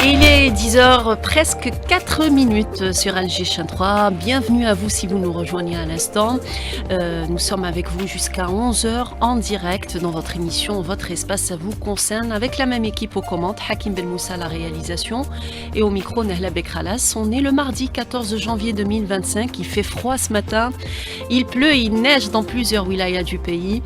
Il est 10h, presque 4 minutes sur Alger Chain 3. Bienvenue à vous si vous nous rejoignez à l'instant. Nous sommes avec vous jusqu'à 11h en direct dans votre émission Votre Espace, ça vous concerne, avec la même équipe aux commandes, Hakim Belmoussa à la réalisation et au micro Nahla Bekralas. On est le mardi 14 janvier 2025, il fait froid ce matin, il pleut, il neige dans plusieurs wilayas du pays.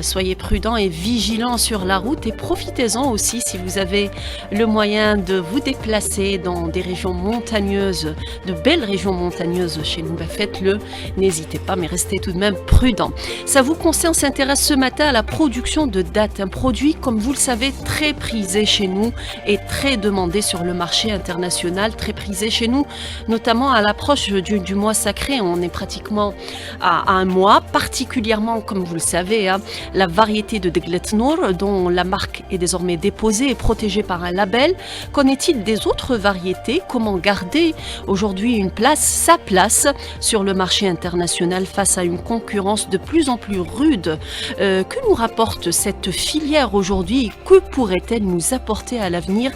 Soyez prudents et vigilants sur la route et profitez-en aussi si vous avez le moyen de vous déplacer dans des régions montagneuses, de belles régions montagneuses chez nous. Faites-le, n'hésitez pas, mais restez tout de même prudents. Ça vous concerne, s'intéresse ce matin à la production de dattes, un produit, comme vous le savez, très prisé chez nous et très demandé sur le marché international, très prisé chez nous, notamment à l'approche du mois sacré. On est pratiquement à un mois, particulièrement, comme vous le savez, la variété de Deglet Nour, dont la marque est désormais déposée et protégée par un label. Qu'en est-il des autres variétés? Comment garder aujourd'hui sa place sur le marché international face à une concurrence de plus en plus rude? Que nous rapporte cette filière aujourd'hui? Que pourrait-elle nous apporter à l'avenir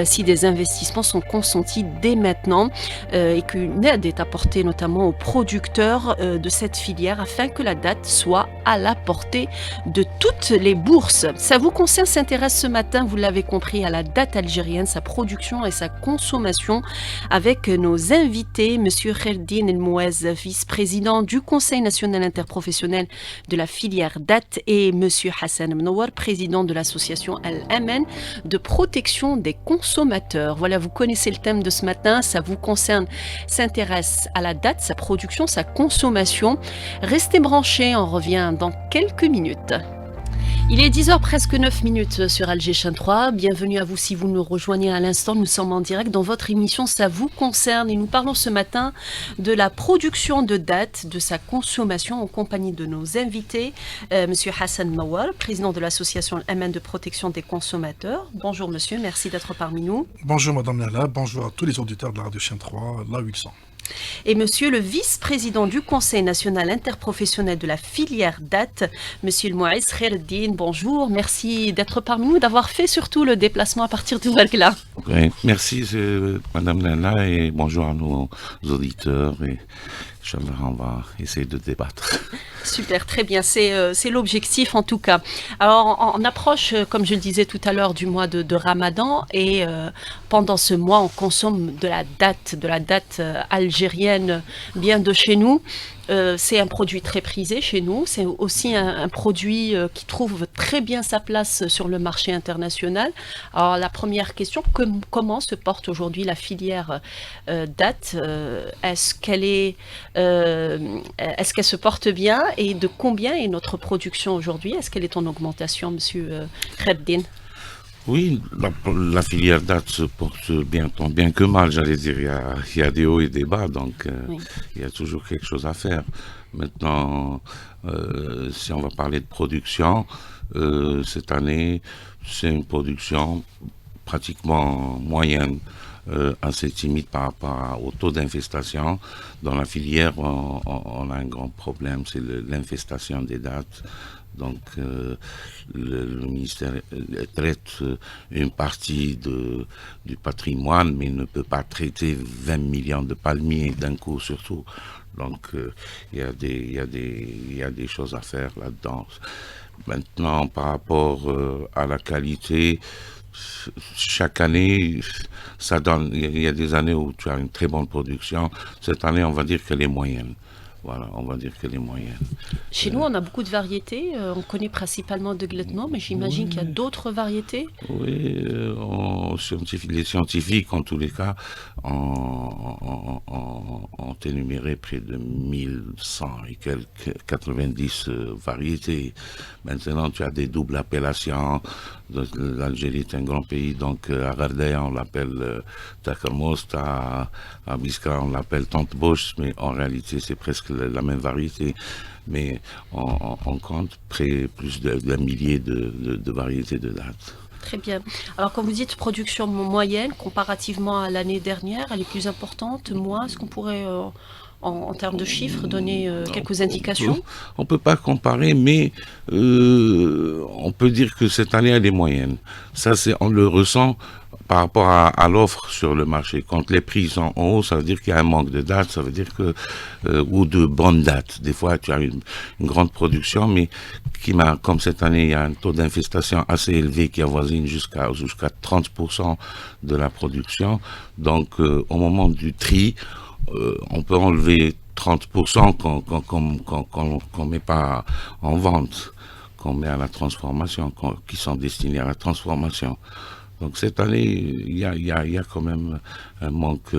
si des investissements sont consentis dès maintenant et qu'une aide est apportée notamment aux producteurs de cette filière afin que la date soit à la portée de toutes les bourses? Ça vous concerne, s'intéresse ce matin, vous l'avez compris, à la date algérienne, sa production et sa consommation, avec nos invités, Monsieur Kherdine El Mouez, vice-président du Conseil national interprofessionnel de la filière date, et Monsieur Hassan Mnowar, président de l'association Al-Amen de protection des consommateurs. Voilà, vous connaissez le thème de ce matin, ça vous concerne, s'intéresse à la date, sa production, sa consommation. Restez branchés, on revient dans quelques minutes. Il est 10h, presque 9 minutes sur Alger Chain 3. Bienvenue à vous si vous nous rejoignez à l'instant. Nous sommes en direct dans votre émission Ça vous concerne et nous parlons ce matin de la production de dattes, de sa consommation en compagnie de nos invités. Monsieur Hassan Mawar, président de l'association Amen de protection des consommateurs. Bonjour monsieur, merci d'être parmi nous. Bonjour madame Nahla, bonjour à tous les auditeurs de la radio Chain 3, là où ils sont. Et monsieur le vice-président du Conseil national interprofessionnel de la filière date, monsieur le Mouez Kherdine, bonjour, merci d'être parmi nous, d'avoir fait surtout le déplacement à partir de Ouargla. Oui, merci madame Nahla et bonjour à nos auditeurs et Inch'Allah, on va essayer de débattre. Super, très bien, c'est l'objectif en tout cas. Alors on approche, comme je le disais tout à l'heure, du mois de Ramadan et pendant ce mois on consomme de la date algérienne bien de chez nous. C'est un produit très prisé chez nous, c'est aussi un produit qui trouve très bien sa place sur le marché international. Alors la première question, comment se porte aujourd'hui la filière date? Est-ce qu'elle se porte bien et de combien est notre production aujourd'hui? Est-ce qu'elle est en augmentation, monsieur Kherdine? Oui, la filière date se porte bien, tant bien que mal, j'allais dire. Il y a des hauts et des bas, donc oui. Il y a toujours quelque chose à faire. Maintenant, si on va parler de production, cette année, c'est une production pratiquement moyenne, assez timide par rapport au taux d'infestation. Dans la filière, on a un grand problème, c'est l'infestation des dattes. Donc, le ministère traite une partie du patrimoine, mais il ne peut pas traiter 20 millions de palmiers d'un coup, surtout. Donc, il y a des choses à faire là-dedans. Maintenant, par rapport à la qualité, chaque année, ça donne. Il y a des années où tu as une très bonne production. Cette année, on va dire qu'elle est moyenne. Voilà, on va dire qu'elle est moyenne. Chez nous, on a beaucoup de variétés. On connaît principalement de Gletno, mais j'imagine qu'il y a d'autres variétés. Oui, les scientifiques, en tous les cas, ont énuméré près de 1100 et quelques 90 variétés. Maintenant, tu as des doubles appellations. L'Algérie est un grand pays, donc à Gardaya, on l'appelle Takarmost, à Biskra, on l'appelle Tante Bosch, mais en réalité, c'est presque la même variété. Mais on compte plus d'un millier de variétés de dattes. Très bien. Alors, quand vous dites production moyenne, comparativement à l'année dernière, elle est plus importante, moins? Est-ce qu'on pourrait en termes de chiffres, donner quelques indications? On ne peut pas comparer, mais on peut dire que cette année, elle est moyenne. Ça, on le ressent par rapport à l'offre sur le marché. Quand les prix sont en haut, ça veut dire qu'il y a un manque de dates, ça veut dire que ou de bonnes dates. Des fois, tu as une grande production, mais comme cette année, il y a un taux d'infestation assez élevé qui avoisine jusqu'à 30% de la production. Donc, au moment du tri, on peut enlever 30% qu'on met pas en vente, qu'on met à la transformation, qui sont destinés à la transformation. Donc cette année, il y a quand même un manque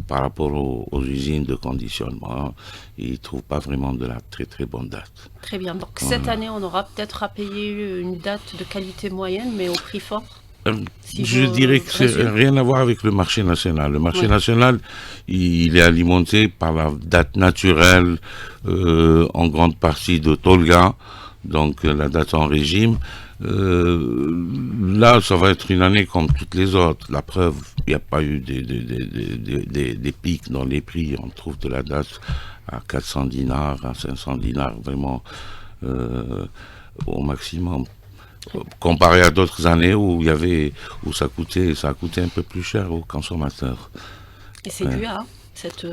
par rapport aux usines de conditionnement. Ils ne trouvent pas vraiment de la très très bonne date. Très bien. Donc cette année, on aura peut-être à payer une date de qualité moyenne, mais au prix fort. Je dirais que c'est rien à voir avec le marché national. Le marché national, il est alimenté par la date naturelle, en grande partie de Tolga, donc la date en régime. Là, ça va être une année comme toutes les autres. La preuve, il n'y a pas eu des pics dans les prix. On trouve de la date à 400 dinars, à 500 dinars, vraiment au maximum. Comparé à d'autres années où ça coûtait un peu plus cher aux consommateurs. Et c'est dû à cette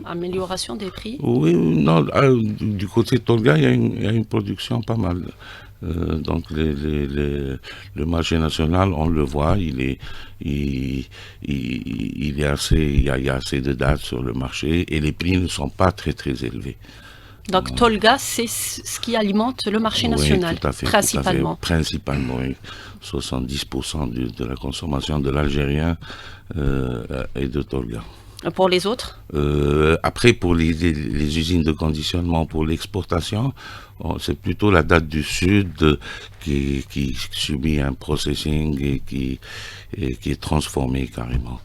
amélioration des prix? Oui, non, du côté de Tolga, il y a une production pas mal. Donc le marché national, on le voit, il y a assez de dates sur le marché et les prix ne sont pas très très élevés. Donc Tolga, c'est ce qui alimente le marché national, tout à fait, principalement. Tout à fait, principalement, oui. 70% de la consommation de l'Algérien est de Tolga. Pour les autres? Après, pour les usines de conditionnement, pour l'exportation, c'est plutôt la date du Sud qui subit un processing et qui est transformée carrément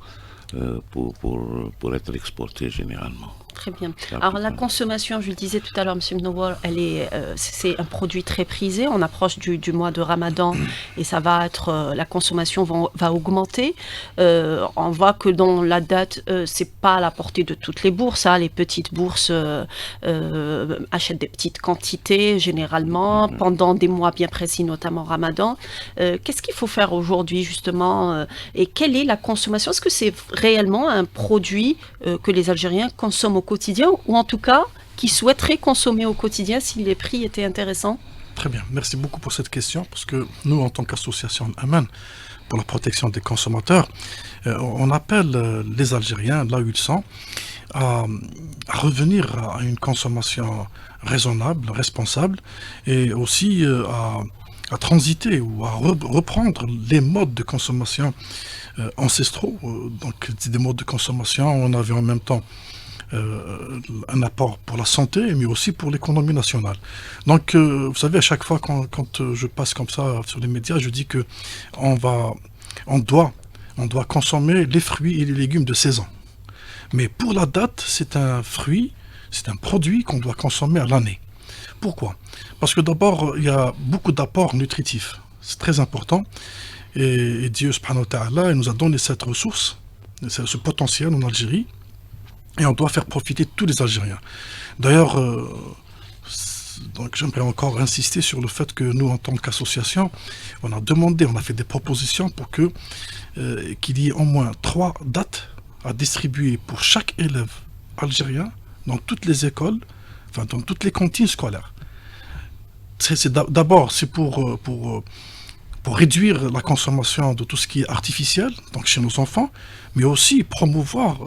pour être exportée généralement. Très bien. Alors la consommation, je le disais tout à l'heure, M. Mnowar, c'est un produit très prisé. On approche du mois de Ramadan et ça va être la consommation va augmenter. On voit que dans la date, c'est pas à la portée de toutes les bourses. Les petites bourses achètent des petites quantités généralement pendant des mois bien précis, notamment Ramadan. Qu'est-ce qu'il faut faire aujourd'hui justement et quelle est la consommation? Est-ce que c'est réellement un produit que les Algériens consomment au quotidien, ou en tout cas qui souhaiteraient consommer au quotidien si les prix étaient intéressants? Très bien, merci beaucoup pour cette question, parce que nous, en tant qu'association Aman pour la protection des consommateurs, on appelle les Algériens, là où ils sont, à revenir à une consommation raisonnable, responsable, et aussi à transiter ou à reprendre les modes de consommation ancestraux. Donc des modes de consommation, on avait en même temps un apport pour la santé, mais aussi pour l'économie nationale. Donc, vous savez, à chaque fois quand je passe comme ça sur les médias, je dis que on doit consommer les fruits et les légumes de saison. Mais pour la date, c'est un fruit, c'est un produit qu'on doit consommer à l'année. Pourquoi? Parce que d'abord, il y a beaucoup d'apports nutritifs. C'est très important. Et Dieu, subhanahu wa ta'ala, il nous a donné cette ressource, ce potentiel en Algérie. Et on doit faire profiter tous les Algériens. D'ailleurs, donc j'aimerais encore insister sur le fait que nous, en tant qu'association, on a fait des propositions pour qu'il y ait au moins 3 dates à distribuer pour chaque élève algérien dans toutes les écoles, enfin dans toutes les cantines scolaires. D'abord, c'est pour réduire la consommation de tout ce qui est artificiel, donc chez nos enfants, mais aussi promouvoir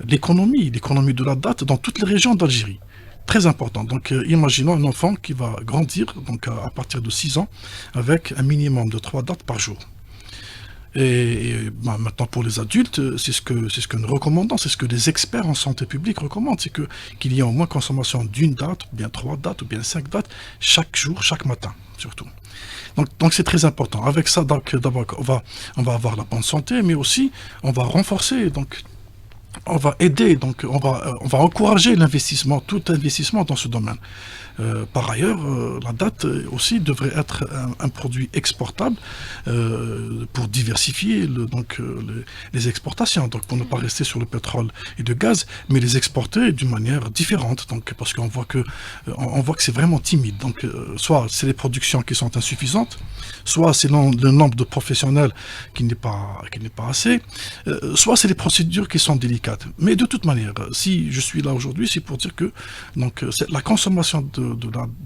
l'économie de la date dans toutes les régions d'Algérie. Très important. Donc imaginons un enfant qui va grandir donc à partir de 6 ans avec un minimum de 3 dates par jour. Et maintenant pour les adultes, c'est ce que nous recommandons, c'est ce que les experts en santé publique recommandent, c'est qu'il y ait au moins consommation d'une date, ou bien 3 dates, ou bien 5 dates, chaque jour, chaque matin, surtout. Donc c'est très important. Avec ça, donc, d'abord, on va avoir la bonne santé, mais aussi on va renforcer donc on va aider, donc on va encourager l'investissement, tout investissement dans ce domaine. Par ailleurs, la date aussi devrait être un produit exportable pour diversifier les exportations, donc pour ne pas rester sur le pétrole et le gaz, mais les exporter d'une manière différente, donc parce qu'on voit que c'est vraiment timide. Donc soit c'est les productions qui sont insuffisantes, soit c'est le nombre de professionnels qui n'est pas assez, soit c'est les procédures qui sont délicates. Mais de toute manière, si je suis là aujourd'hui, c'est pour dire que la consommation de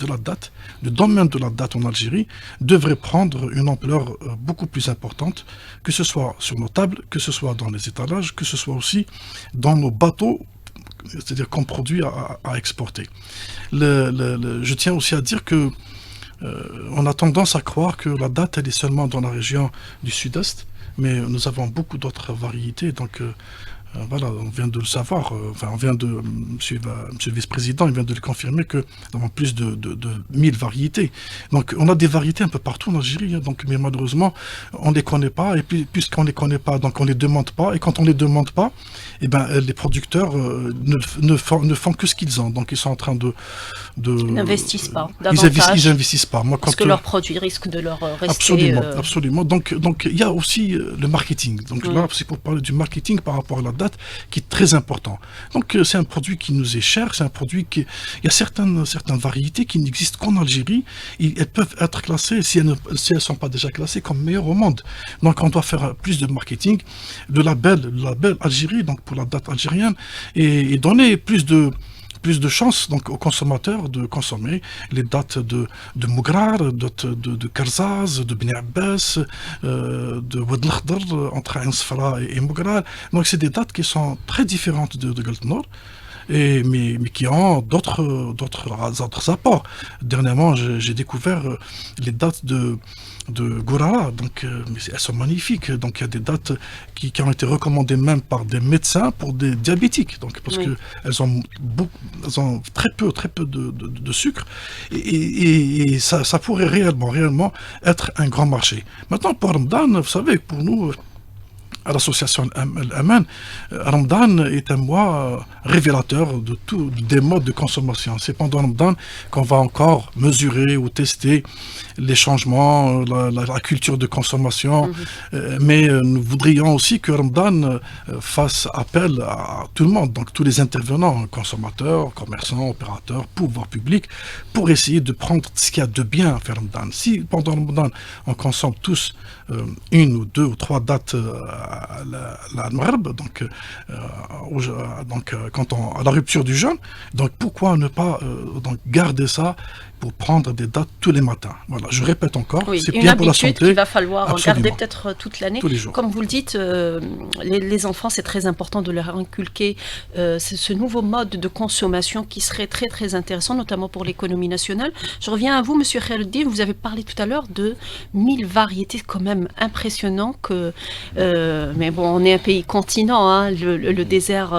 la date, le domaine de la date en Algérie devrait prendre une ampleur beaucoup plus importante, que ce soit sur nos tables, que ce soit dans les étalages, que ce soit aussi dans nos bateaux, c'est-à-dire qu'on produit à exporter. Je tiens aussi à dire que on a tendance à croire que la date elle est seulement dans la région du sud-est, mais nous avons beaucoup d'autres variétés, donc voilà, on vient de le savoir, monsieur le vice-président, il vient de le confirmer que nous avons plus de 1000 variétés. Donc on a des variétés un peu partout en Algérie, mais malheureusement on ne les connaît pas, et puis puisqu'on ne les connaît pas, donc on ne les demande pas, et quand on ne les demande pas, les producteurs ne font que ce qu'ils ont, donc ils sont en train ils n'investissent pas davantage. Ils n'investissent pas. Moi, parce que leurs produits risquent de leur rester... Absolument, absolument. Donc il y a aussi le marketing. Donc là, c'est pour parler du marketing par rapport à la date qui est très important. Donc c'est un produit qui nous est cher, c'est un produit qui... Il y a certaines variétés qui n'existent qu'en Algérie. Elles peuvent être classées, si elles ne sont pas déjà classées, comme meilleures au monde. Donc on doit faire plus de marketing, le label Algérie, donc pour la date algérienne, et donner plus de chances donc aux consommateurs de consommer les dates de Mougrar, de Karzaz, de Beni Abbas, de Oued el-Khdr, entre Ain Sefra et Mougrar. Donc c'est des dates qui sont très différentes de Galt Nord, mais qui ont d'autres apports. Dernièrement, j'ai découvert les dates de Gourara, donc elles sont magnifiques. Donc il y a des dates qui ont été recommandées même par des médecins pour des diabétiques, donc parce que elles ont très peu de sucre, et ça pourrait réellement être un grand marché. Maintenant pour Ramadan, vous savez, pour nous à l'association Aman, Ramadan est un mois révélateur des modes de consommation. C'est pendant Ramadan qu'on va encore mesurer ou tester les changements, la culture de consommation. Mais nous voudrions aussi que Ramadan fasse appel à tout le monde, donc tous les intervenants, consommateurs, commerçants, opérateurs, pouvoir public, pour essayer de prendre ce qu'il y a de bien à faire Ramadan. Si pendant Ramadan on consomme tous une ou deux ou trois dates la Maghreb, donc à la rupture du jeûne, donc pourquoi ne pas garder ça pour prendre des dates tous les matins. Voilà, je répète encore, c'est bien pour la santé. Qu'il va falloir garder peut-être toute l'année. Tous les jours. Comme vous le dites, les enfants, c'est très important de leur inculquer ce nouveau mode de consommation qui serait très très intéressant, notamment pour l'économie nationale. Je reviens à vous, Monsieur Khaireddine, vous avez parlé tout à l'heure de 1000 variétés, quand même impressionnant mais bon, on est un pays continent, hein, le désert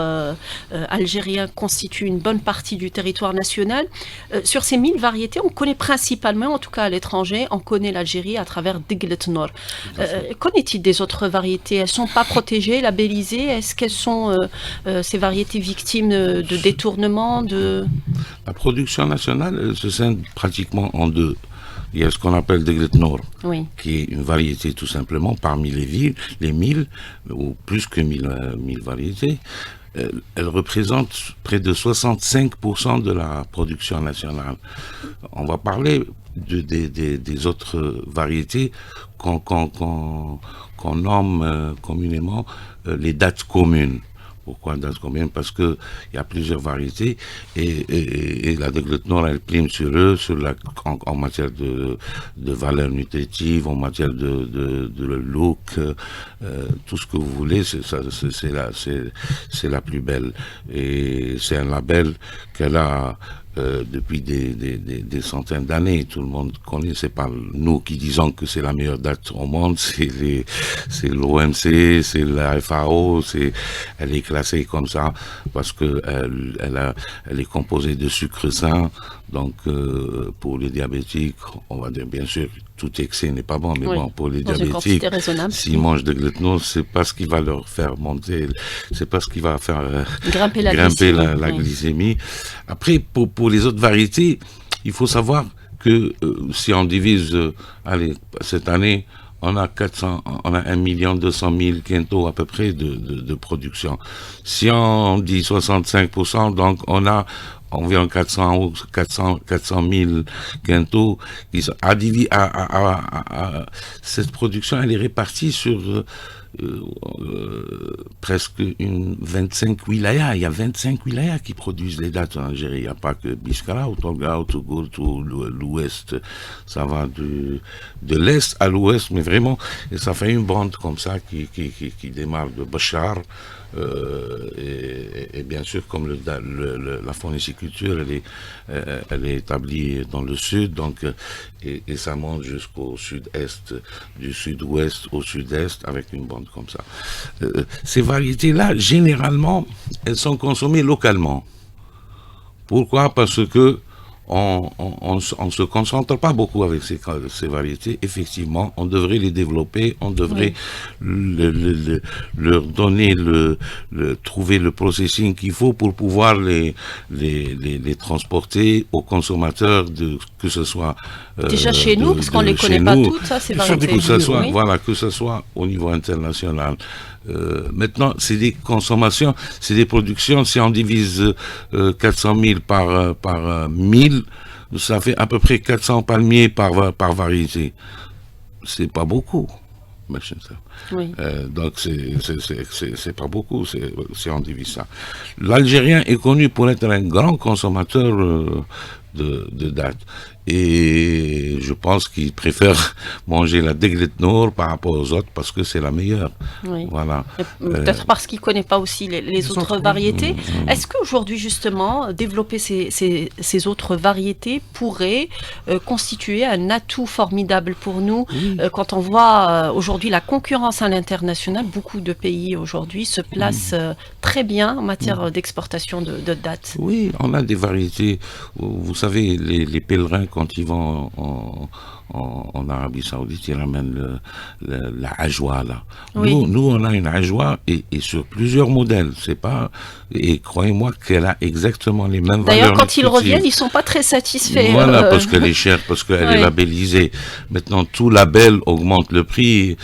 algérien constitue une bonne partie du territoire national. Sur ces 1000 variétés, on connaît principalement, en tout cas à l'étranger, on connaît l'Algérie à travers Deglet Nord. Qu'en est-il des autres variétés? Elles ne sont pas protégées, labellisées? Est-ce qu'elles sont, ces variétés, victimes de détournement La production nationale se scinde pratiquement en deux. Il y a ce qu'on appelle Deglet Nord, qui est une variété tout simplement parmi les 1000, ou plus que 1000 variétés. Elle représente près de 65% de la production nationale. On va parler des autres variétés qu'on nomme communément les dates communes. Pourquoi dates communes? Parce que il y a plusieurs variétés et la Deglet Nord elle prime sur eux, en matière de valeur nutritive, en matière de look, tout ce que vous voulez, c'est la plus belle, et c'est un label qu'elle a depuis des centaines d'années. Tout le monde connaît, c'est pas nous qui disons que c'est la meilleure date au monde, c'est l'OMC, c'est la FAO, elle est classée comme ça parce que elle est composée de sucre sain. Donc pour les diabétiques, on va dire bien sûr tout excès n'est pas bon, mais Oui. bon, pour les Dans une diabétiques, quantité raisonnable. s'ils mangent de glutenose, c'est pas ce qui va leur faire monter, c'est pas ce qui va faire Grimper la grimper glycémie. la Oui. glycémie. Après, pour les autres variétés, il faut savoir que si on divise, allez, cette année, on a 1,2 million quintaux à peu près de production. Si on dit 65%, donc on a environ 400 000 quintaux qui sont cette production, elle est répartie sur presque 25 wilayas. Il y a 25 wilayas qui produisent les dattes en Algérie. Il n'y a pas que Biskra, ou Tolga, ou Tougourt, ou l'ouest. Ça va de l'est à l'ouest, mais vraiment, et ça fait une bande comme ça qui démarre de Bachar. Et bien sûr, comme la phonéciculture, elle est établie dans le sud, donc, et ça monte jusqu'au sud-est, du sud-ouest au sud-est, avec une bande comme ça. Ces variétés-là, généralement, elles sont consommées localement. Pourquoi? Parce que on se concentre pas beaucoup avec ces variétés. Effectivement, on devrait les développer, on devrait leur donner trouver le processing qu'il faut pour pouvoir les transporter aux consommateurs, que ce soit déjà chez nous, parce qu'on les connaît pas toutes, ça, ces variétés. Que ce soit, voilà, que ce soit au niveau international. Maintenant, c'est des consommations, c'est des productions. Si on divise 400 000 par 1000, ça fait à peu près 400 palmiers par variété. C'est pas beaucoup. Oui. Donc c'est pas beaucoup si on divise ça. L'Algérien est connu pour être un grand consommateur de dattes. Et je pense qu'il préfère manger la Deglet Noor par rapport aux autres parce que c'est la meilleure. Oui. Voilà. Peut-être parce qu'il ne connaît pas aussi les autres variétés. Est-ce qu'aujourd'hui, justement, développer ces autres variétés pourrait constituer un atout formidable pour nous quand on voit aujourd'hui la concurrence à l'international? Beaucoup de pays aujourd'hui se placent très bien en matière d'exportation de dattes. Oui, on a des variétés. Vous savez, les pèlerins, quand ils vont en Arabie Saoudite, ils ramènent la ajwa là. Oui. Nous, on a une ajwa et sur plusieurs modèles. C'est pas, et croyez-moi qu'elle a exactement les mêmes valeurs. D'ailleurs, quand ils reviennent, ils sont pas très satisfaits. Voilà, parce qu'elle est chère, parce qu'elle est labellisée. Maintenant, tout label augmente le prix,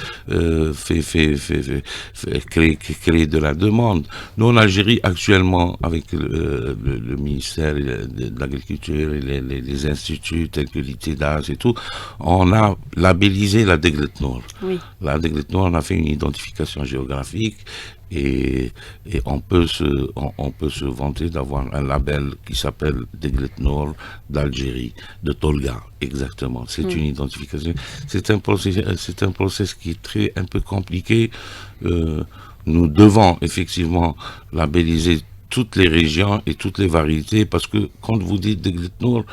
crée de la demande. Nous, en Algérie, actuellement, avec le ministère de l'Agriculture et les instituts tels que l'ITEDAS et tout, on a labellisé la Deglet Noor. Oui. La Deglet Noor, on a fait une identification géographique et on peut se vanter d'avoir un label qui s'appelle Deglet Noor d'Algérie, de Tolga, exactement. C'est une identification. C'est un process qui est un peu compliqué. Nous devons effectivement labelliser toutes les régions et toutes les variétés parce que quand vous dites Deglet Noor,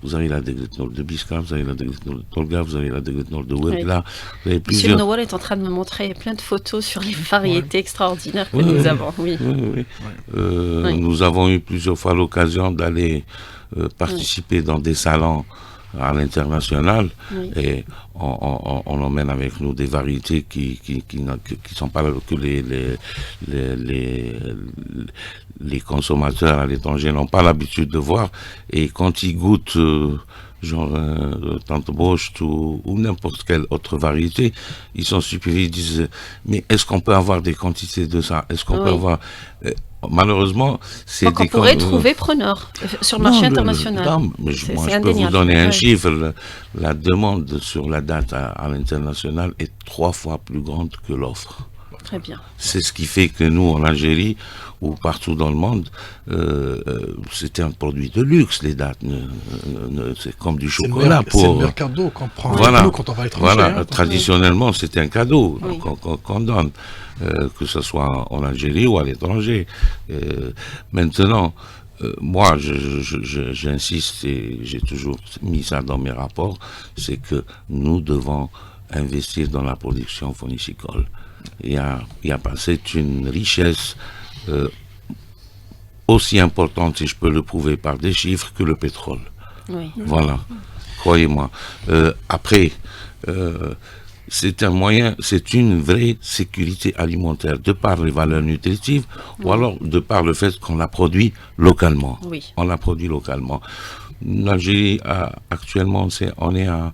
vous avez la Deglet Noor de Biskra, vous avez la Deglet Noor de Tolga, vous avez la Deglet Noor de Ouergla. Monsieur Nawal est en train de me montrer plein de photos sur les variétés extraordinaires que nous avons. Oui. Nous avons eu plusieurs fois l'occasion d'aller participer dans des salons à l'international et on emmène avec nous des variétés qui sont pas que les consommateurs à l'étranger n'ont pas l'habitude de voir, et quand ils goûtent genre Tante Bocht ou n'importe quelle autre variété, ils sont stupéfaits, ils disent mais est-ce qu'on peut avoir des quantités de ça, est-ce qu'on peut avoir malheureusement, c'est donc on pourrait trouver preneur sur le marché international. Moi, je peux vous donner un chiffre. La demande sur la date à l'international est 3 fois plus grande que l'offre. Très bien. C'est ce qui fait que nous, en Algérie, ou partout dans le monde, c'est un produit de luxe, les dattes. C'est comme du chocolat. C'est le meilleur cadeau qu'on prend quand on va être Voilà, traditionnellement, c'est un cadeau qu'on donne, que ce soit en Algérie ou à l'étranger. Maintenant, moi, j'insiste et j'ai toujours mis ça dans mes rapports, c'est que nous devons investir dans la production phonicicole. C'est une richesse aussi importante, si je peux le prouver par des chiffres, que le pétrole. Oui. Voilà. croyez-moi. Après, c'est un moyen, c'est une vraie sécurité alimentaire, de par les valeurs nutritives, ou alors de par le fait qu'on la produit localement. Oui. On la produit localement. L'Algérie, actuellement, on est à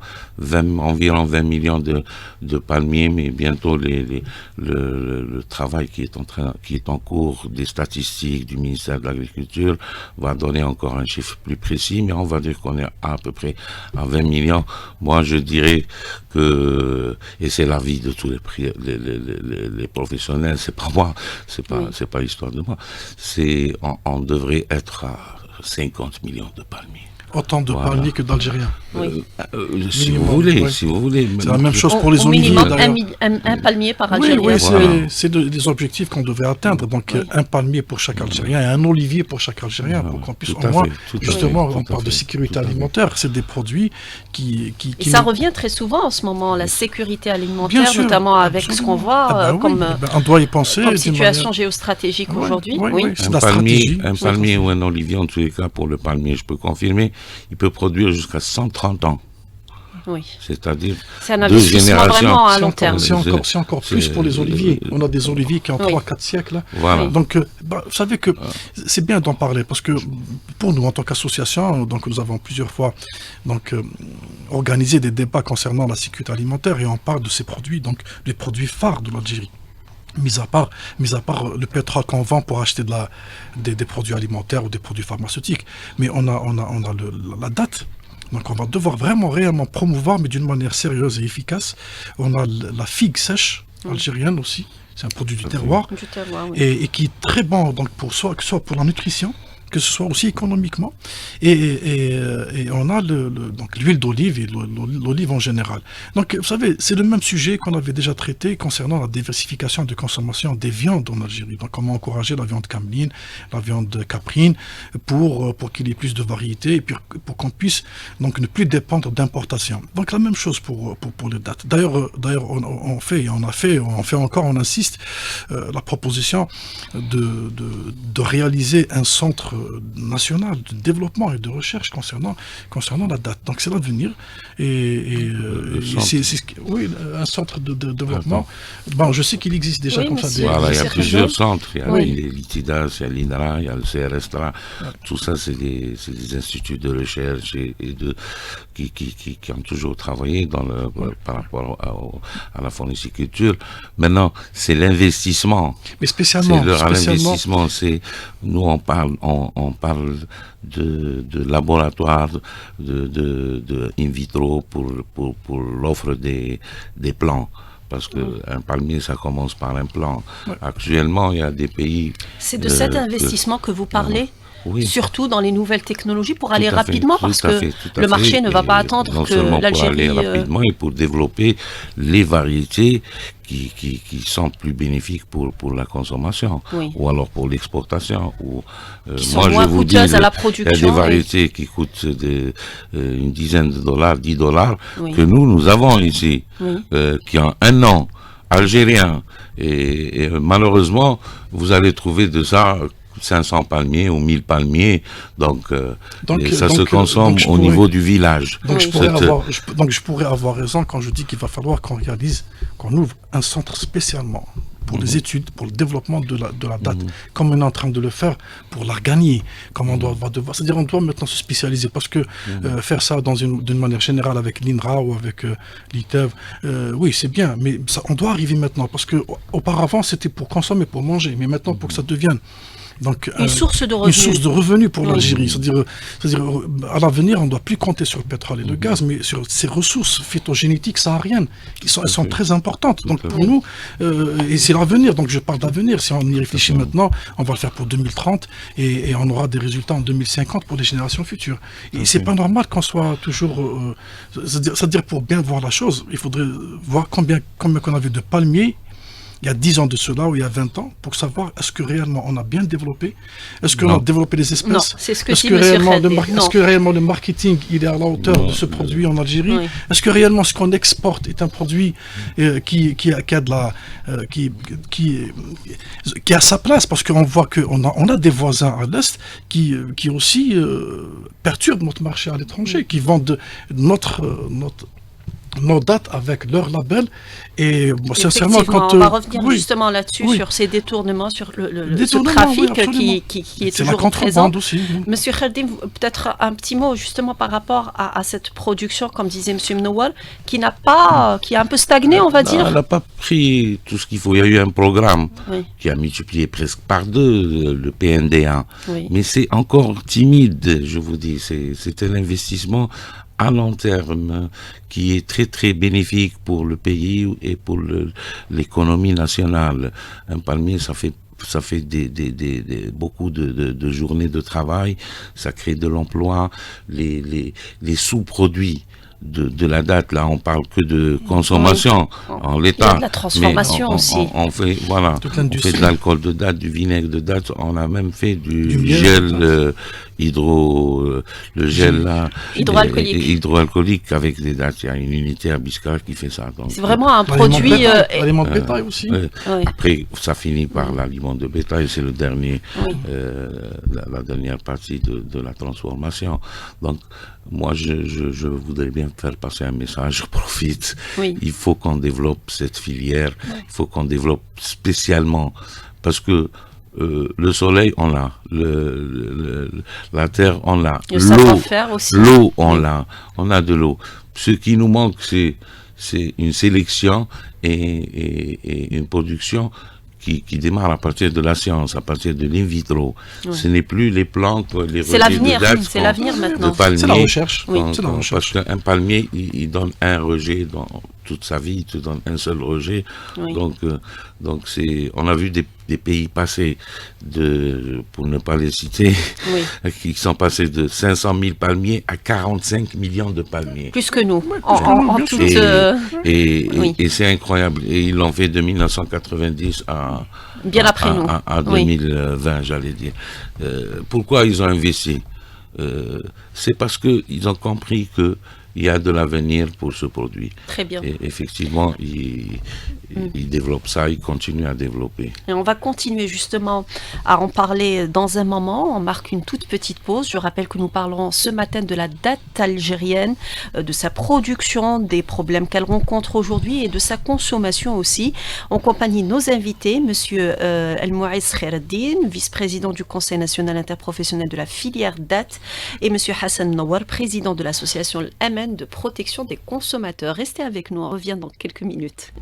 environ 20 millions de palmiers, mais bientôt le travail qui est en cours des statistiques du ministère de l'Agriculture va donner encore un chiffre plus précis, mais on va dire qu'on est à peu près à 20 millions. Moi, je dirais que, et c'est l'avis de tous les professionnels, c'est pas moi, c'est pas l'histoire de moi, on devrait être à 50 millions de palmiers. Autant de palmiers que d'Algériens. Oui. Si vous voulez. C'est la même chose pour les oliviers. Au minimum, un palmier par Algérien. Oui, c'est des objectifs qu'on devait atteindre. Donc, un palmier pour chaque Algérien et un olivier pour chaque Algérien, pour qu'on puisse, au moins, justement, on parle de sécurité alimentaire. C'est des produits qui et ça revient très souvent en ce moment, la sécurité alimentaire, notamment avec ce qu'on voit on doit y penser, comme situation géostratégique aujourd'hui. Oui, c'est la stratégie. Un palmier ou un olivier, en tous les cas, pour le palmier, je peux confirmer, il peut produire jusqu'à 130 ans. Oui. C'est-à-dire c'est un 2 investissement générations. vraiment à long terme. C'est encore plus pour les oliviers. On a des oliviers qui ont 3-4 siècles. Voilà. Donc, vous savez que c'est bien d'en parler parce que pour nous, en tant qu'association, donc nous avons plusieurs fois organisé des débats concernant la sécurité alimentaire et on parle de ces produits, donc les produits phares de l'Algérie. Mis à part le pétrole qu'on vend pour acheter des produits alimentaires ou des produits pharmaceutiques. Mais on a la date. Donc on va devoir vraiment réellement promouvoir, mais d'une manière sérieuse et efficace. On a la figue sèche algérienne aussi. C'est un produit du terroir. Et qui est très bon donc que ce soit pour la nutrition, que ce soit aussi économiquement, et on a donc l'huile d'olive et l'olive en général. Donc, vous savez, c'est le même sujet qu'on avait déjà traité concernant la diversification de consommation des viandes en Algérie. Donc, comment encourager la viande cameline, la viande caprine, pour qu'il y ait plus de variété, et puis pour qu'on puisse donc ne plus dépendre d'importation. Donc, la même chose pour les dates. D'ailleurs, on fait encore, on insiste, la proposition de réaliser un centre national de développement et de recherche concernant la date. Donc c'est l'avenir un centre de développement. Bon, je sais qu'il existe déjà comme ça. Voilà, il y a plusieurs centres. Il y a l'ITIDAS, il y a l'INRA, il y a le CRSTRA. Tout ça, c'est des instituts de recherche qui ont toujours travaillé par rapport à la fourniculture. Maintenant, c'est l'investissement. Mais spécialement. L'investissement, nous on parle de laboratoire, de in vitro pour l'offre des plants. Parce qu'un palmier, ça commence par un plant. Actuellement, il y a des pays... C'est de cet investissement que vous parlez surtout dans les nouvelles technologies pour aller fait, rapidement parce que le marché ne va pas attendre que l'Algérie... pour aller rapidement et pour développer les variétés qui sont plus bénéfiques pour la consommation ou alors pour l'exportation. Qui sont moins coûteuses à la production. Il y a des variétés qui coûtent une dizaine de dollars, $10 que nous avons ici, qui ont un nom algérien et malheureusement vous allez trouver de ça 500 palmiers ou 1000 palmiers, donc ça se consomme au niveau du village. Donc je pourrais avoir raison quand je dis qu'il va falloir qu'on ouvre un centre spécialement pour les études, pour le développement de la date, comme on est en train de le faire pour la gagner, comme on va devoir. C'est-à-dire on doit maintenant se spécialiser, parce que faire ça d'une manière générale avec l'INRA ou avec l'ITEV, oui c'est bien, mais on doit arriver maintenant, parce que auparavant c'était pour consommer, pour manger, mais maintenant pour que ça devienne une source de revenus. Une source de revenus pour l'Algérie. C'est-à-dire, à l'avenir, on ne doit plus compter sur le pétrole et le gaz, mais sur ces ressources phytogénétiques sahariennes. Elles sont très importantes. Donc pour nous, et c'est l'avenir. Donc je parle d'avenir. Si on y réfléchit maintenant, on va le faire pour 2030 et on aura des résultats en 2050 pour les générations futures. Et c'est pas normal qu'on soit toujours... c'est-à-dire pour bien voir la chose, il faudrait voir combien qu'on avait de palmiers il y a 10 ans de cela ou il y a 20 ans pour savoir est-ce que réellement on a bien développé, est-ce qu'on a développé les espèces, non, c'est ce que est-ce dit que, est-ce que réellement le marketing il est à la hauteur de ce produit en Algérie, est-ce que réellement ce qu'on exporte est un produit qui a de la qui a sa place, parce qu'on voit qu'on a des voisins à l'Est qui aussi perturbent notre marché à l'étranger, qui vendent nos dates avec leur label. Et bon, sincèrement, quand on va revenir justement là-dessus, sur ces détournements, sur ce trafic qui est toujours la présent. Aussi. Monsieur Khaldim, peut-être un petit mot justement par rapport à cette production, comme disait Monsieur Mnowal, qui a un peu stagné, on va dire. Elle n'a pas pris tout ce qu'il faut. Il y a eu un programme qui a multiplié presque par 2 le PNDA. Mais c'est encore timide, je vous dis. C'est un investissement à long terme qui est très très bénéfique pour le pays et pour l'économie nationale. Un palmier, ça fait beaucoup de journées de travail, ça crée de l'emploi, les sous-produits de la date, là on parle que de consommation en l'état. Il y a de la transformation aussi. On fait, voilà, on fait de l'alcool de date, du vinaigre de date, on a même fait du gel le gel là, hydroalcoolique avec des dates. Il y a une unité à Biscar qui fait ça. C'est vraiment un produit. L'aliment de bétail aussi. Après, ça finit par l'aliment de bétail, c'est le dernier, la dernière partie de la transformation. Donc, moi, je voudrais bien faire passer un message, je profite. Il faut qu'on développe cette filière, il faut qu'on développe spécialement, parce que le soleil, on l'a, la terre, on l'a, l'eau, on l'a, on a de l'eau. Ce qui nous manque, c'est une sélection et une production qui démarre à partir de la science, à partir de l'in vitro. Ce n'est plus les plantes, les c'est l'avenir, c'est l'avenir maintenant. C'est la recherche. Parce qu'un palmier, il donne un rejet dans toute sa vie, il te donne un seul rejet. Donc on a vu des pays passer pour ne pas les citer, qui sont passés de 500 000 palmiers à 45 millions de palmiers. Plus que nous. Et c'est incroyable. Et ils l'ont fait de 1990 à 2020, j'allais dire. Pourquoi ils ont investi? C'est parce qu'ils ont compris que il y a de l'avenir pour ce produit. Très bien. Et effectivement, ils développent ça, ils continuent à développer. Et on va continuer justement à en parler dans un moment. On marque une toute petite pause. Je rappelle que nous parlons ce matin de la date algérienne, de sa production, des problèmes qu'elle rencontre aujourd'hui et de sa consommation aussi. On accompagne nos invités, Monsieur El Mouaïs Khaireddine, vice-président du Conseil national interprofessionnel de la filière date, et Monsieur Hassan Nawar, président de l'association L'Amen de protection des consommateurs. Restez avec nous, on revient dans quelques minutes.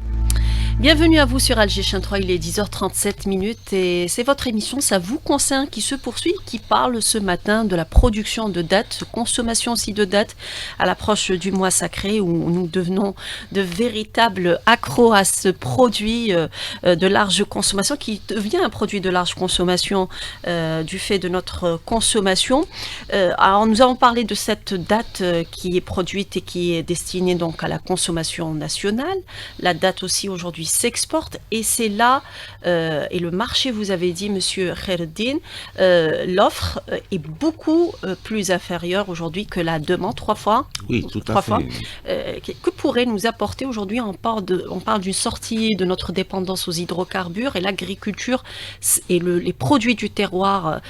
Bienvenue à vous sur Alger Chain 3, il est 10h37 et c'est votre émission Ça vous concerne qui se poursuit, qui parle ce matin de la production de dattes, consommation aussi de dattes à l'approche du mois sacré où nous devenons de véritables accros à ce produit de large consommation qui devient un produit de large consommation du fait de notre consommation. Alors nous avons parlé de cette date qui est produite et qui est destinée donc à la consommation nationale. La date aussi aujourd'hui s'exporte et c'est là, et le marché, vous avez dit, Monsieur Khaireddine, l'offre est beaucoup plus inférieure aujourd'hui que la demande, 3 fois. Oui, tout à fait. Que pourrait nous apporter aujourd'hui, on parle d'une sortie de notre dépendance aux hydrocarbures et l'agriculture et les produits du terroir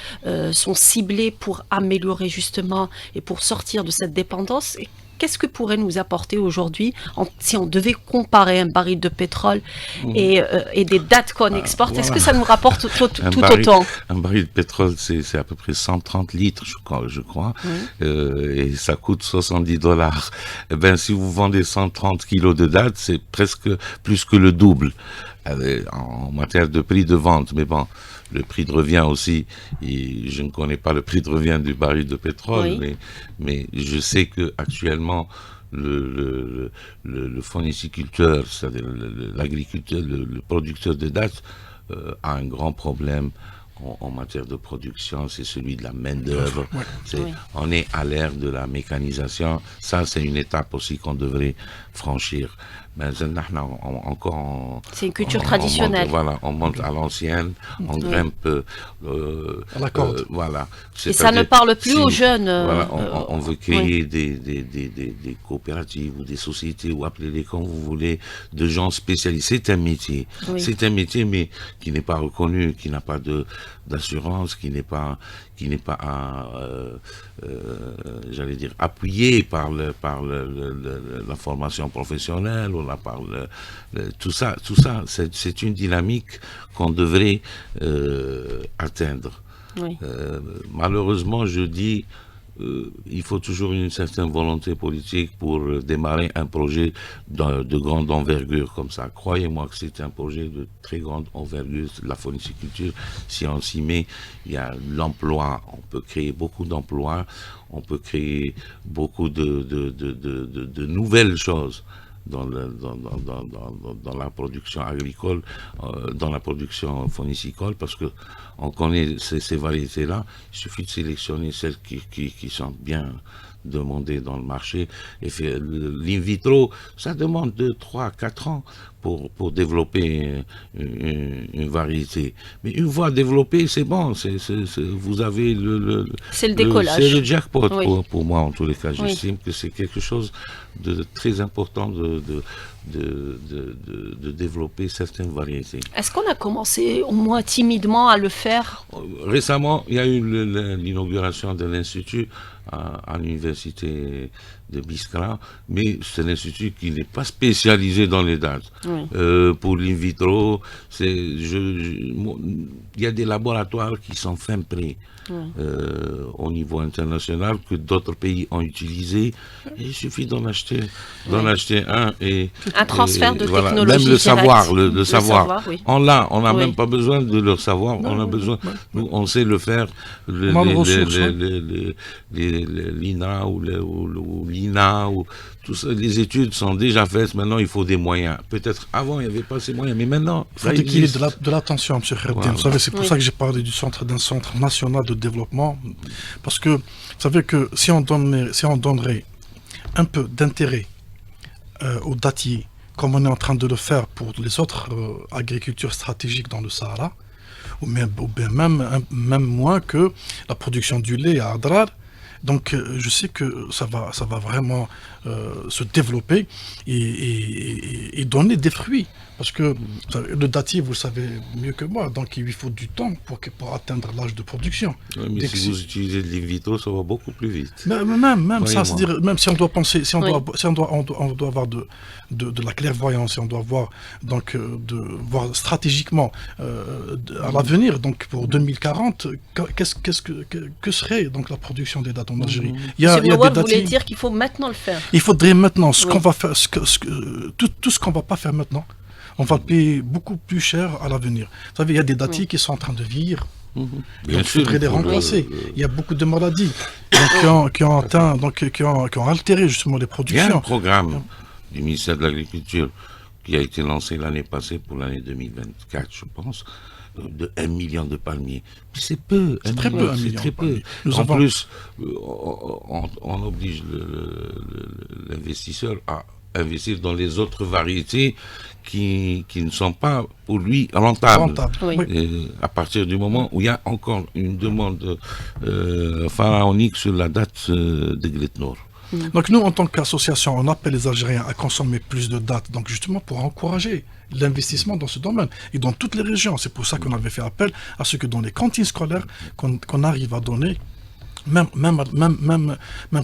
sont ciblés pour améliorer justement et pour sortir de cette dépendance. Qu'est-ce que pourrait nous apporter aujourd'hui si on devait comparer un baril de pétrole et des dates qu'on exporte? Voilà. Est-ce que ça nous rapporte tout autant? Un baril de pétrole, c'est à peu près 130 litres, je crois, et ça coûte $70. Eh bien, si vous vendez 130 kilos de dates, c'est presque plus que le double en matière de prix de vente. Mais bon, le prix de revient aussi, et je ne connais pas le prix de revient du baril de pétrole, mais je sais que actuellement le fourniciculteur, c'est-à-dire l'agriculteur, le producteur de dattes, a un grand problème en matière de production, c'est celui de la main-d'œuvre. Oui. On est à l'ère de la mécanisation. Ça, c'est une étape aussi qu'on devrait franchir. Mais encore c'est une culture traditionnelle. On monte à l'ancienne, on grimpe à la corde. Voilà. Et ça ne parle plus aux jeunes. On veut créer des coopératives ou des sociétés, ou appelez-les comme vous voulez, de gens spécialisés. C'est un métier. Oui. C'est un métier, mais qui n'est pas reconnu, qui n'a pas d'assurance, qui n'est pas j'allais dire appuyé par la formation professionnelle ou tout ça c'est une dynamique qu'on devrait atteindre. Oui. Malheureusement, je dis il faut toujours une certaine volonté politique pour démarrer un projet de grande envergure comme ça. Croyez-moi que c'est un projet de très grande envergure, la phoniciculture. Si on s'y met, il y a l'emploi, on peut créer beaucoup d'emplois, on peut créer beaucoup de nouvelles choses dans la production agricole, dans la production phonicicole, parce que on connaît ces variétés-là. Il suffit de sélectionner celles qui sont bien demandées dans le marché. Et l'in vitro, ça demande 2, 3, 4 ans pour développer une variété. Mais une fois développée, c'est bon. Vous avez c'est le décollage. C'est le jackpot oui. pour moi, en tous les cas. J'estime que c'est quelque chose de très important de développer certaines variétés. Est-ce qu'on a commencé au moins timidement à le faire? Récemment, il y a eu l'inauguration de l'Institut à l'université de Biskra, mais c'est un institut qui n'est pas spécialisé dans les dates. Oui. Pour l'in vitro, il y a des laboratoires qui sont fin prêts. Au niveau international, que d'autres pays ont utilisé. Et il suffit d'en acheter un et un transfert de technologie. Même le savoir, le savoir. Oui. On n'a même pas besoin de leur savoir. On a besoin. Nous, on sait le faire. L'INA ou l'INA ou tout ça, les études sont déjà faites. Maintenant, il faut des moyens. Peut-être avant, il n'y avait pas ces moyens, mais maintenant, il faut qu'il y ait de l'attention, M. Kherdin. Voilà. Vous savez, c'est pour ça que j'ai parlé d'un centre national de développement, parce que vous savez que si on donnerait un peu d'intérêt aux dattiers, comme on est en train de le faire pour les autres agricultures stratégiques dans le Sahara, ou même moins que la production du lait à Adrar. Donc je sais que ça va vraiment se développer et donner des fruits. Parce que le dattier, vous le savez mieux que moi, donc il lui faut du temps pour atteindre l'âge de production. Oui, mais si vous utilisez de l'in vitro, ça va beaucoup plus vite. Même ça, c'est-à-dire, même si on doit penser, on doit avoir de la clairvoyance, et on doit voir, donc, voir stratégiquement à l'avenir, donc pour 2040, que serait donc la production des dattes en Algérie. Vous voulez dire qu'il faut maintenant le faire. Il faudrait maintenant, ce qu'on va faire, tout ce qu'on ne va pas faire maintenant, on va payer beaucoup plus cher à l'avenir. Vous savez, il y a des dattiers qui sont en train de vieillir. Il faudrait les remplacer. Il y a beaucoup de maladies qui ont altéré justement les productions. Il y a un programme du ministère de l'Agriculture qui a été lancé l'année passée pour l'année 2024, je pense, de 1 million de palmiers. C'est peu. C'est très peu. En plus, on oblige l'investisseur à investir dans les autres variétés qui ne sont pas pour lui rentables. Oui. À partir du moment où il y a encore une demande pharaonique sur la date de Gletnor. Donc nous, en tant qu'association, on appelle les Algériens à consommer plus de dattes, donc justement pour encourager l'investissement dans ce domaine et dans toutes les régions. C'est pour ça qu'on avait fait appel à ce que dans les cantines scolaires, qu'on arrive à donner même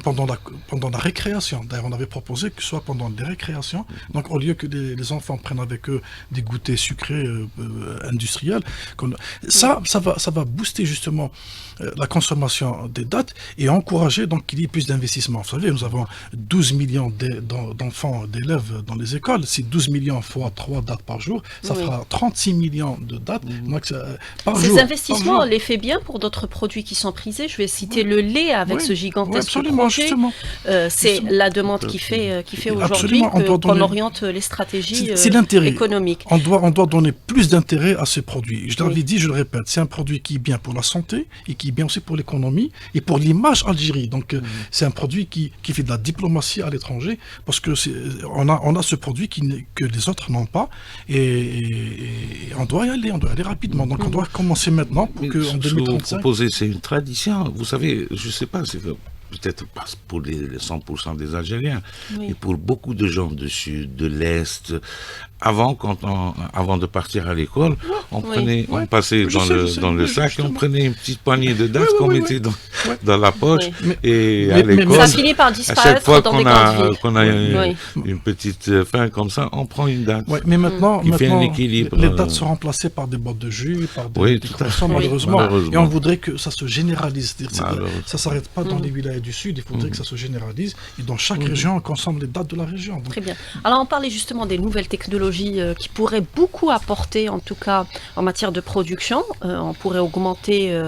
pendant la récréation. D'ailleurs, on avait proposé que ce soit pendant les récréations. Donc, au lieu que les enfants prennent avec eux des goûters sucrés industriels, ça va booster justement la consommation des dattes et encourager donc qu'il y ait plus d'investissement. Vous savez, nous avons 12 millions d'enfants, d'élèves dans les écoles. Si 12 millions fois 3 dattes par jour, ça fera 36 millions de dattes. Donc, par Ces jour, investissements, on les fait bien pour d'autres produits qui sont prisés. Je vais citer le le lait avec Oui, ce gigantesque absolument, projet. justement. C'est la demande qui fait aujourd'hui Absolument, on doit qu'on donner- oriente les stratégies C'est l'intérêt. économiques. On doit donner plus d'intérêt à ces produits. Je l'avais Oui. dit, je le répète, c'est un produit qui est bien pour la santé et qui est bien aussi pour l'économie et pour l'image Algérie. Donc c'est un produit qui fait de la diplomatie à l'étranger parce que on a ce produit que les autres n'ont pas et on doit y aller rapidement. Donc on doit commencer maintenant pour Mais qu'en ce que vous 2035... proposez, c'est une tradition. Vous savez, je ne sais pas, c'est peut-être pas pour les 100% des Algériens, Oui. mais pour beaucoup de gens du Sud, de l'Est. Avant de partir à l'école, on passait dans le sac et on prenait une petite poignée de dattes qu'on mettait dans la poche. Oui. Et à Mais l'école, Ça finit par à chaque disparaître fois dans des grandes villes. qu'on a Oui. une petite faim comme ça, on prend une date. Ouais, mais maintenant, Qui fait un maintenant, équilibre, les dates sont remplacées par des boîtes de jus, par Oui, des tout à croissants, fait. malheureusement. Malheureusement. Et on voudrait que ça se généralise. Malheureusement. Ça ne s'arrête pas dans les wilayas du Sud, il faudrait que ça se généralise. Et dans chaque région, on consomme les dates de la région. Donc, Très bien. Alors on parlait justement des nouvelles technologies qui pourraient beaucoup apporter, en tout cas en matière de production. On pourrait augmenter,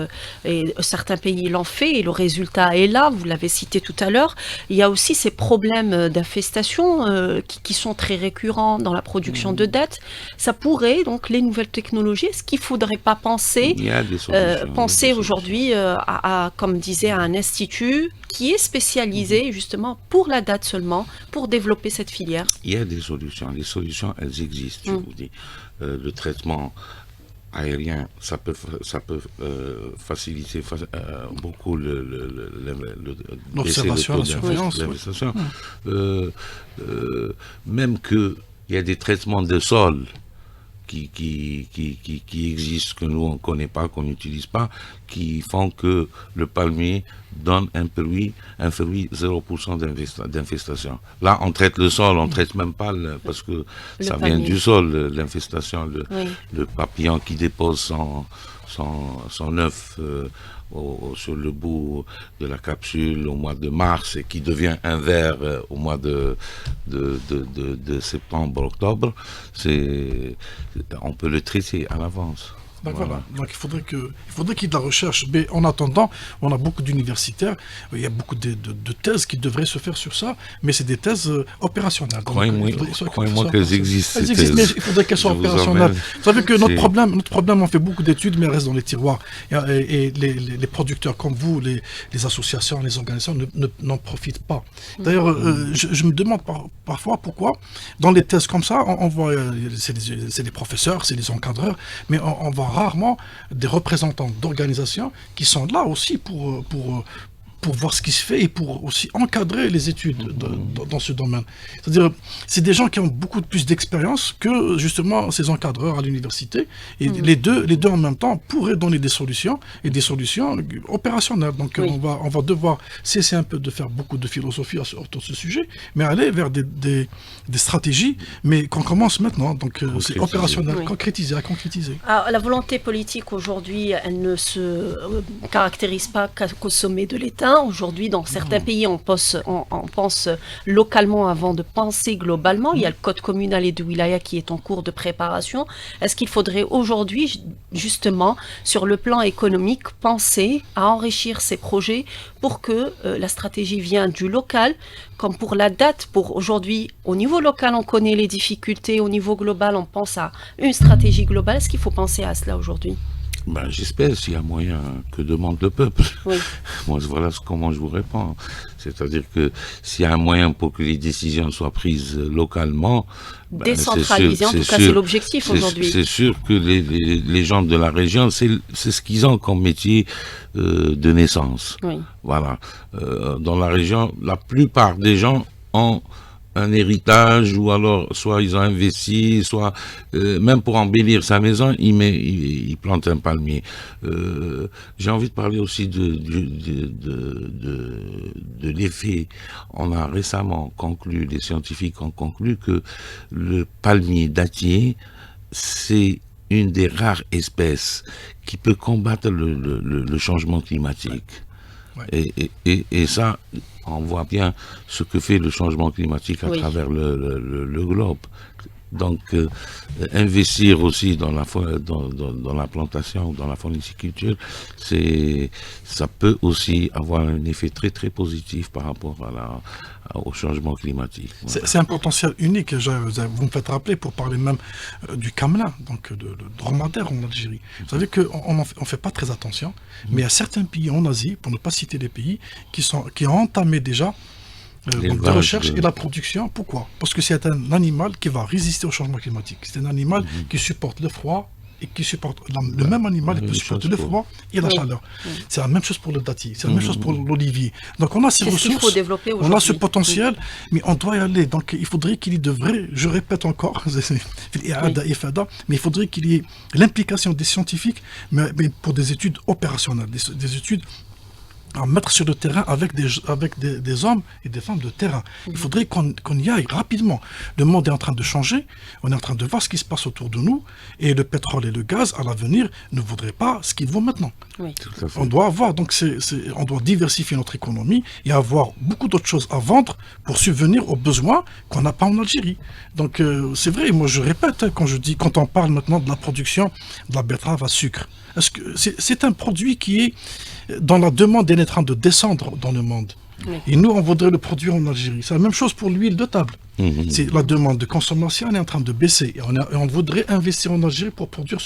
et certains pays l'ont fait, et le résultat est là, vous l'avez cité tout à l'heure. Il y a aussi ces problèmes d'infestation qui sont très récurrents dans la production de dattes. Ça pourrait, donc les nouvelles technologies, est-ce qu'il ne faudrait pas penser, Il y a des solutions. penser aujourd'hui comme disait, à un institut qui est spécialisé justement pour la date seulement, pour développer cette filière? Il y a des solutions. Les solutions, elles existent, je vous dis. Le traitement aérien, ça peut faciliter beaucoup l'observation, la surveillance. l'investigation. Même qu'il y a des traitements de sol qui existent, que nous on ne connaît pas, qu'on n'utilise pas, qui font que le palmier donne un fruit 0% d'infestation. Là, on traite le sol, on ne traite même pas, parce que ça vient du sol, l'infestation, le papillon qui dépose son œuf sur le bout de la capsule au mois de mars et qui devient un ver au mois de septembre-octobre, on peut le traiter à l'avance. Donc voilà. Donc il faudrait qu'il y ait de la recherche. Mais en attendant, on a beaucoup d'universitaires, il y a beaucoup de thèses qui devraient se faire sur ça, mais c'est des thèses opérationnelles. Croyez-moi qu'elles existent. Elles existent, mais il faudrait qu'elles soient opérationnelles. Vous savez que notre problème, on fait beaucoup d'études, mais elles restent dans les tiroirs. Et les producteurs comme vous, les associations, les organisations n'en profitent pas. D'ailleurs, je me demande parfois pourquoi, dans les thèses comme ça, on voit, c'est les professeurs, c'est les encadreurs, mais on voit rarement des représentants d'organisations qui sont là aussi pour voir ce qui se fait et pour aussi encadrer les études dans ce domaine. C'est-à-dire, c'est des gens qui ont beaucoup plus d'expérience que justement ces encadreurs à l'université. Et les deux en même temps pourraient donner des solutions et des solutions opérationnelles. Donc on va devoir cesser un peu de faire beaucoup de philosophie autour de ce sujet, mais aller vers des stratégies, mais qu'on commence maintenant. Donc c'est opérationnel, à concrétiser. Alors, la volonté politique aujourd'hui, elle ne se caractérise pas qu'au sommet de l'État. Aujourd'hui, dans certains pays, on pense localement avant de penser globalement. Il y a le code communal et de wilaya qui est en cours de préparation. Est-ce qu'il faudrait aujourd'hui, justement, sur le plan économique, penser à enrichir ces projets pour que la stratégie vienne du local, comme pour la date, pour aujourd'hui, au niveau local, on connaît les difficultés, au niveau global, on pense à une stratégie globale. Est-ce qu'il faut penser à cela aujourd'hui ? J'espère, s'il y a moyen, que demande le peuple. Oui. Moi, voilà comment je vous réponds. C'est-à-dire que s'il y a un moyen pour que les décisions soient prises localement... Décentralisées, en tout cas, c'est l'objectif aujourd'hui. C'est sûr que les gens de la région, c'est ce qu'ils ont comme métier de naissance. Oui. Voilà. Dans la région, la plupart des gens ont un héritage, ou alors soit ils ont investi, soit même pour embellir sa maison, il plante un palmier. J'ai envie de parler aussi de l'effet. On a récemment conclu, les scientifiques ont conclu que le palmier dattier, c'est une des rares espèces qui peut combattre le changement climatique. Ouais. Et ça, on voit bien ce que fait le changement climatique à travers le globe. Donc, investir aussi dans la plantation, dans la fauniculture, ça peut aussi avoir un effet très très positif par rapport au changement climatique. Voilà. C'est un potentiel unique. Vous me faites rappeler pour parler même du camelin, donc de dromadaire en Algérie. Vous savez qu'on ne fait pas très attention, mais il y a certains pays en Asie, pour ne pas citer les pays, qui ont entamé déjà donc de recherche et la production. Pourquoi? Parce que c'est un animal qui va résister au changement climatique. C'est un animal qui supporte le froid et qui supporte le même animal qui peut supporter le froid et la chaleur. C'est la même chose pour le dattier, c'est la même chose pour l'olivier. Donc on a ces ressources, on a ce potentiel, mais on doit y aller. Donc il faudrait qu'il y ait de vrais, je répète encore, mais il faudrait qu'il y ait l'implication des scientifiques, mais pour des études opérationnelles, des études à mettre sur le terrain avec des hommes et des femmes de terrain. Il faudrait qu'on y aille rapidement. Le monde est en train de changer, on est en train de voir ce qui se passe autour de nous, et le pétrole et le gaz, à l'avenir, ne voudraient pas ce qu'ils vaut maintenant. Oui. On doit avoir, donc on doit diversifier notre économie et avoir beaucoup d'autres choses à vendre pour subvenir aux besoins qu'on n'a pas en Algérie. Donc c'est vrai, moi je répète, quand on parle maintenant de la production de la betterave à sucre, est-ce que c'est un produit qui est dans la demande, elle est en train de descendre dans le monde. Oui. Et nous, on voudrait le produire en Algérie. C'est la même chose pour l'huile de table. C'est la demande de consommation, elle est en train de baisser. Et on voudrait investir en Algérie pour produire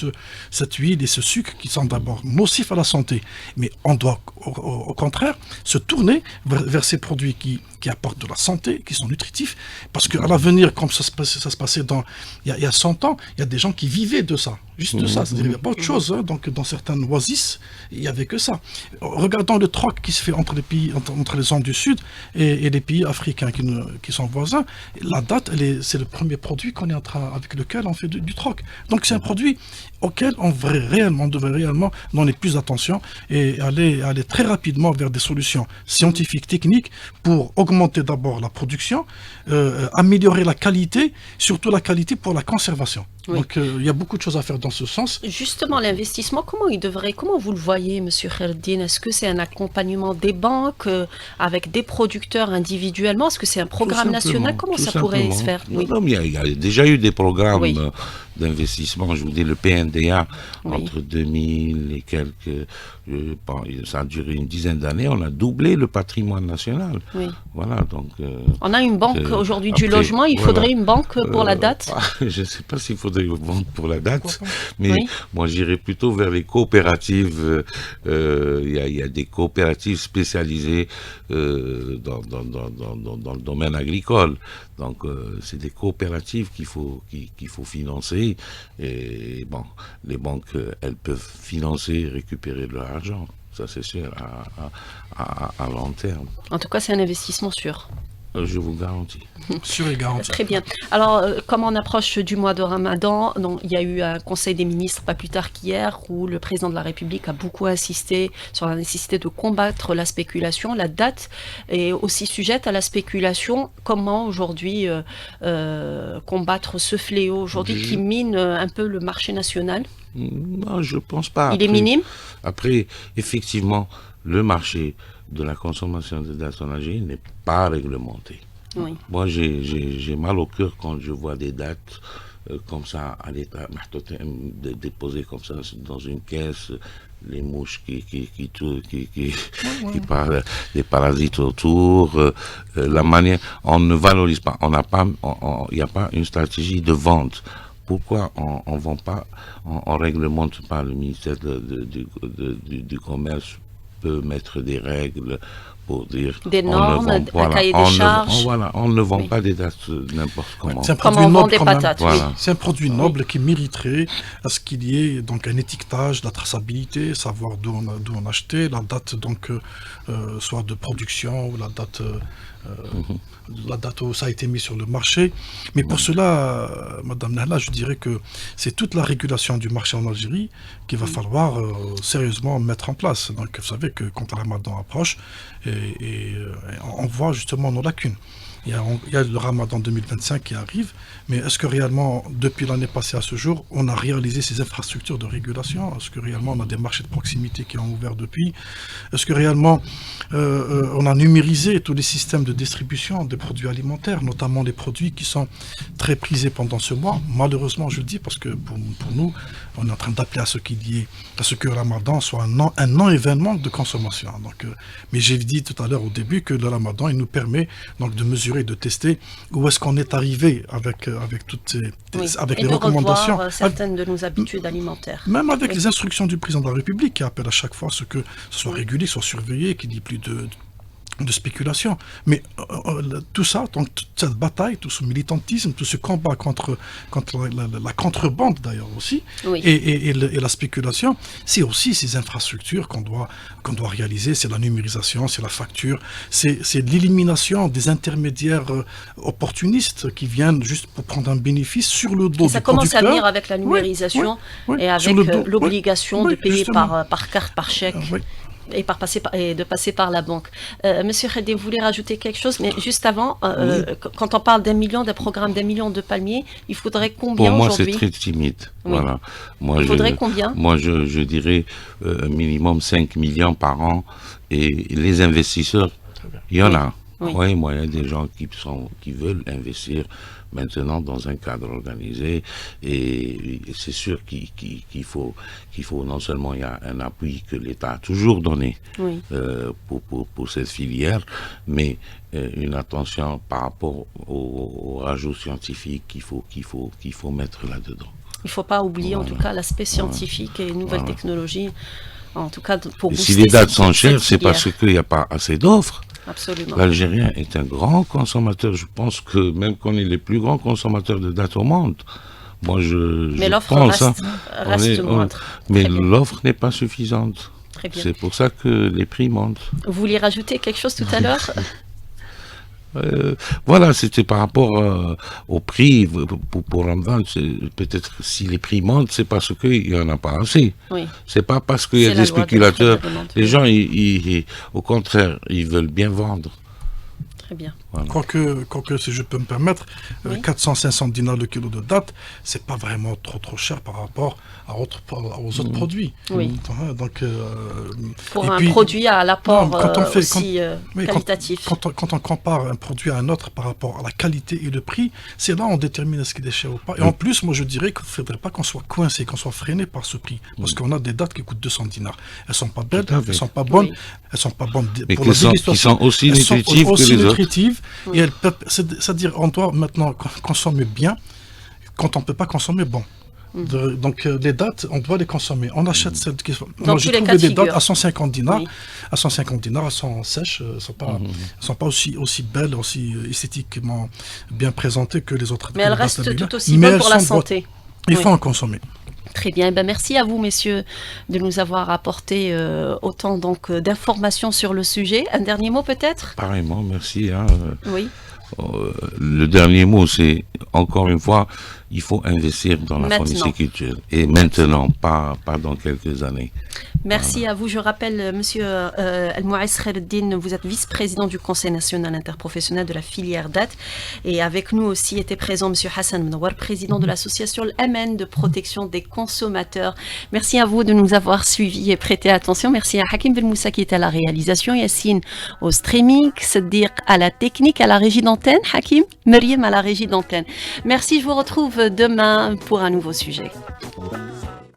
cette huile et ce sucre qui sont d'abord nocifs à la santé. Mais on doit, au contraire, se tourner vers ces produits qui apportent de la santé, qui sont nutritifs. Parce qu'à l'avenir, comme ça se passait il y a 100 ans, il y a des gens qui vivaient de ça. Juste de ça. C'est-à-dire, il n'y a pas autre chose. Hein. Donc, dans certaines oasis, il n'y avait que ça. Regardons le troc qui se fait entre les pays, entre les zones du Sud et les pays africains qui sont voisins. La date, c'est le premier produit avec lequel on fait du troc. Donc, c'est un produit auquel on devrait réellement donner plus d'attention et aller très rapidement vers des solutions scientifiques, techniques, pour augmenter d'abord la production, améliorer la qualité, surtout la qualité pour la conservation. Oui. Donc il y a beaucoup de choses à faire dans ce sens. Justement, l'investissement, comment vous le voyez, Monsieur Khaireddine? Est-ce que c'est un accompagnement des banques avec des producteurs individuellement? Est-ce que c'est un programme national? Comment ça pourrait se faire? Non, mais il y a déjà eu des programmes d'investissement, je vous dis le PNDA, entre 2000 et quelques, ça a duré une dizaine d'années, on a doublé le patrimoine national. Oui. Voilà, donc... on a une banque aujourd'hui du logement, il faudrait une banque pour la date? Je ne sais pas s'il faudrait une banque pour la date, mais moi j'irais plutôt vers les coopératives. Il y a des coopératives spécialisées dans le domaine agricole. Donc c'est des coopératives qu'il faut financer. Et bon, les banques, elles peuvent financer et récupérer de leur argent. Ça, c'est sûr, à long terme. En tout cas, c'est un investissement sûr. Je vous garantis. Sûr et garanti. Très bien. Alors, comme on approche du mois de Ramadan, il y a eu un conseil des ministres pas plus tard qu'hier où le président de la République a beaucoup insisté sur la nécessité de combattre la spéculation. La date est aussi sujette à la spéculation. Comment aujourd'hui combattre ce fléau aujourd'hui qui mine un peu le marché national? Non, je ne pense pas. Il est minime? Après, effectivement, le marché de la consommation de dates en Algérie n'est pas réglementé. Oui. Moi, j'ai mal au cœur quand je vois des dates comme ça à l'état déposées comme ça dans une caisse, les mouches qui parlent, les parasites autour, la manière, on ne valorise pas, il n'y a pas une stratégie de vente. Pourquoi on vend pas, on réglemente pas, le ministère du Commerce peut mettre des règles pour dire des normes, un cahier des charges. On ne vend pas des dates n'importe comment. C'est un produit noble, c'est un produit noble qui mériterait à ce qu'il y ait donc un étiquetage, la traçabilité, savoir d'où on a acheté, la date donc soit de production ou la date où ça a été mis sur le marché. Mais pour cela, Madame Nahla, je dirais que c'est toute la régulation du marché en Algérie qu'il va falloir sérieusement mettre en place. Donc vous savez que quand la Ramadan approche, on voit justement nos lacunes. il y a le Ramadan 2025 qui arrive, mais est-ce que réellement, depuis l'année passée à ce jour, on a réalisé ces infrastructures de régulation? Est-ce que réellement on a des marchés de proximité qui ont ouvert depuis? Est-ce que réellement on a numérisé tous les systèmes de distribution des produits alimentaires, notamment les produits qui sont très prisés pendant ce mois? Malheureusement, je le dis parce que pour nous, on est en train d'appeler à ce que le Ramadan soit un non-événement de consommation. Donc, mais j'ai dit tout à l'heure au début que le Ramadan, il nous permet donc de mesurer, de tester où est-ce qu'on est arrivé avec toutes avec les recommandations. Revoir certaines de nos habitudes alimentaires. Même avec les instructions du président de la République qui appelle à chaque fois ce que ce soit régulé, soit surveillé, qu'il n'y ait plus de spéculation. Mais tout ça, donc toute cette bataille, tout ce militantisme, tout ce combat contre la contrebande d'ailleurs aussi, et la spéculation, c'est aussi ces infrastructures qu'on doit réaliser, c'est la numérisation, c'est la facture, c'est l'élimination des intermédiaires opportunistes qui viennent juste pour prendre un bénéfice sur le dos du producteur. Ça commence à venir avec la numérisation et avec l'obligation de payer par carte, par chèque. Et de passer par la banque. Monsieur Khedé, vous voulez rajouter quelque chose? Mais juste avant, quand on parle d'un programme d'1 million de palmiers, il faudrait combien aujourd'hui? Pour moi, c'est très timide. Voilà. Il faudrait combien? Moi, je dirais minimum 5 millions par an. Et les investisseurs, il y en a. Oui, moi, il y a des gens qui veulent investir maintenant dans un cadre organisé, et c'est sûr qu'il faut non seulement il y a un appui que l'État a toujours donné pour cette filière, mais une attention par rapport au rajout scientifique qu'il faut mettre là-dedans. Il ne faut pas oublier en tout cas l'aspect scientifique et les nouvelles technologies, en tout cas pour booster. Si les dates sont chères, c'est parce qu'il n'y a pas assez d'offres. Absolument. L'Algérien est un grand consommateur. Je pense que même qu'on est les plus grands consommateurs de dattes au monde. Moi, mais l'offre reste moindre. Mais l'offre n'est pas suffisante. Très bien. C'est pour ça que les prix montent. Vous vouliez rajouter quelque chose tout à l'heure? Voilà, c'était par rapport au prix pour Ramadan. Peut-être si les prix montent, c'est parce qu'il n'y en a pas assez. C'est pas parce qu'il y a des spéculateurs. Les gens, au contraire, ils veulent bien vendre. Très bien. Voilà. Quoique, si je peux me permettre, 400-500 dinars le kilo de dattes, c'est pas vraiment trop cher par rapport aux autres produits. Oui. Donc, pour un produit à l'apport aussi qualitatif. Quand on compare un produit à un autre par rapport à la qualité et le prix, c'est là on détermine ce qu'il est cher ou pas. Et en plus, moi je dirais qu'il ne faudrait pas qu'on soit coincé, qu'on soit freiné par ce prix. Parce qu'on a des dattes qui coûtent 200 dinars. Elles ne sont pas belles, elles ne sont pas bonnes. Elles sont pas bonnes mais pour qui sont aussi nutritives que les autres. Et elles peuvent, c'est-à-dire on doit maintenant consommer bien quand on ne peut pas consommer bon. Donc les dattes, on doit les consommer. On achète celles qui sont... Moi j'ai trouvé des dattes à 150 dinars. À 150 dinars, elles sont sèches, elles ne sont pas aussi belles, aussi esthétiquement bien présentées que les autres. Mais elles restent tout aussi bonnes pour la santé. Il faut en consommer. Très bien. Merci à vous, messieurs, de nous avoir apporté autant d'informations sur le sujet. Un dernier mot peut-être? Pareillement, merci. Oui. Le dernier mot, c'est, encore une fois, il faut investir dans la fourniculture. Et maintenant, pas dans quelques années. Merci à vous. Je rappelle, monsieur El-Mouaïs Khaireddine, vous êtes vice-président du Conseil national interprofessionnel de la filière dattes. Et avec nous aussi était présent monsieur Hassan Menouar, président de l'association l'Amen de protection des consommateurs. Merci à vous de nous avoir suivis et prêté attention. Merci à Hakim Belmoussa qui est à la réalisation, Yassine au streaming, Sadiq à la technique, à la régie d'antenne, Hakim, Meriem à la régie d'antenne. Merci, je vous retrouve demain pour un nouveau sujet.